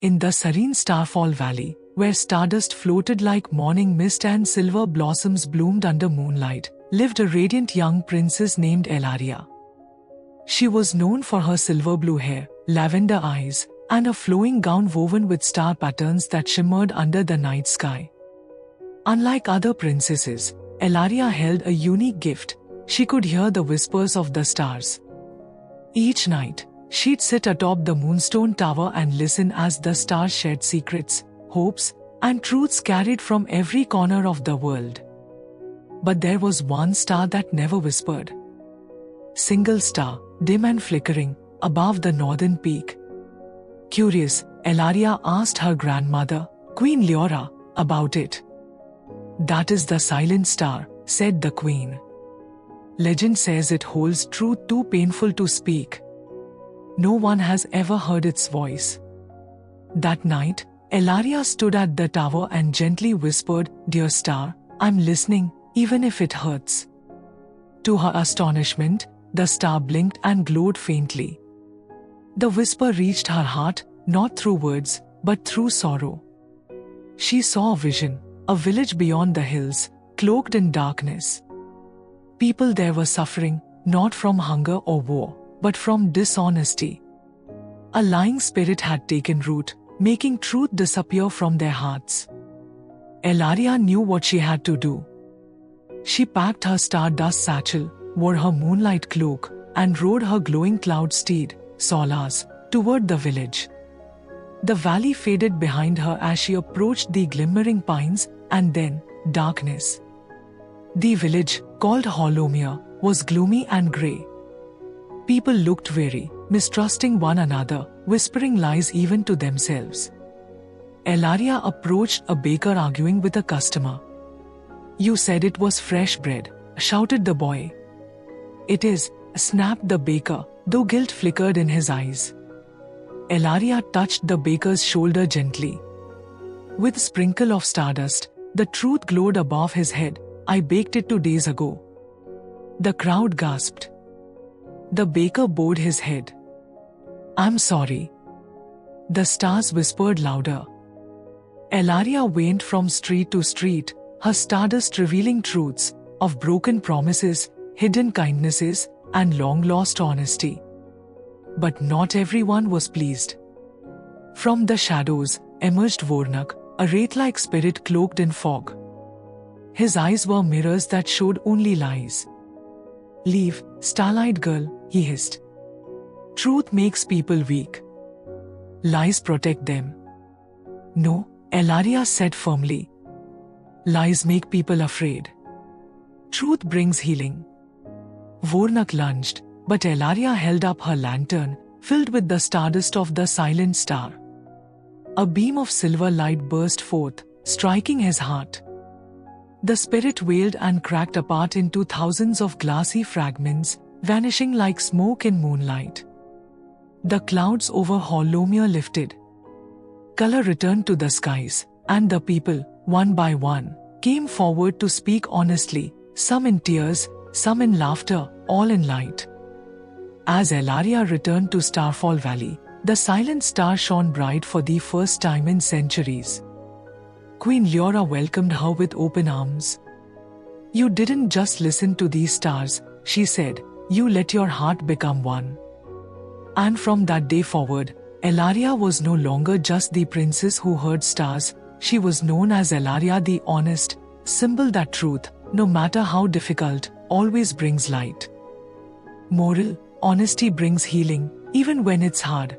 In the serene Starfall Valley, where stardust floated like morning mist and silver blossoms bloomed under moonlight, lived a radiant young princess named Elaria. She was known for her silver blue hair, lavender eyes, and a flowing gown woven with star patterns that shimmered under the night sky. Unlike other princesses, Elaria held a unique gift. She could hear the whispers of the stars. Each night, she'd sit atop the moonstone tower and listen as the stars shared secrets, hopes, and truths carried from every corner of the world. But there was one star that never whispered. Single star, dim and flickering, above the northern peak. Curious, Elaria asked her grandmother, Queen Elaria, about it. "That is the silent star," said the queen. "Legend says it holds truth too painful to speak. No one has ever heard its voice." That night, Elaria stood at the tower and gently whispered, "Dear star, I'm listening, even if it hurts." To her astonishment, the star blinked and glowed faintly. The whisper reached her heart, not through words, but through sorrow. She saw a vision, a village beyond the hills, cloaked in darkness. People there were suffering, not from hunger or war, but from dishonesty. A lying spirit had taken root, making truth disappear from their hearts. Elaria knew what she had to do. She packed her stardust satchel, wore her moonlight cloak, and rode her glowing cloud steed, Solas, toward the village. The valley faded behind her as she approached the glimmering pines, and then, darkness. The village, called Hollowmere, was gloomy and grey. People looked weary, mistrusting one another, whispering lies even to themselves. Elaria approached a baker arguing with a customer. "You said it was fresh bread," shouted the boy. "It is," snapped the baker, though guilt flickered in his eyes. Elaria touched the baker's shoulder gently. With a sprinkle of stardust, the truth glowed above his head. "I baked it 2 days ago." The crowd gasped. The baker bowed his head. "I'm sorry." The stars whispered louder. Elaria went from street to street, her stardust revealing truths of broken promises, hidden kindnesses, and long-lost honesty. But not everyone was pleased. From the shadows emerged Vornak, a wraith-like spirit cloaked in fog. His eyes were mirrors that showed only lies. "Leave, Starlight girl," he hissed. "Truth makes people weak. Lies protect them." "No," Elaria said firmly. "Lies make people afraid. Truth brings healing." Vornak lunged, but Elaria held up her lantern, filled with the stardust of the silent star. A beam of silver light burst forth, striking his heart. The spirit wailed and cracked apart into thousands of glassy fragments, vanishing like smoke in moonlight. The clouds over Hollowmere lifted. Color returned to the skies, and the people, one by one, came forward to speak honestly, some in tears, some in laughter, all in light. As Elaria returned to Starfall Valley, the silent star shone bright for the first time in centuries. Queen Elaria welcomed her with open arms. "You didn't just listen to these stars," she said, "you let your heart become one." And from that day forward, Elaria was no longer just the princess who heard stars. She was known as Elaria the Honest, symbol that truth, no matter how difficult, always brings light. Moral: honesty brings healing, even when it's hard.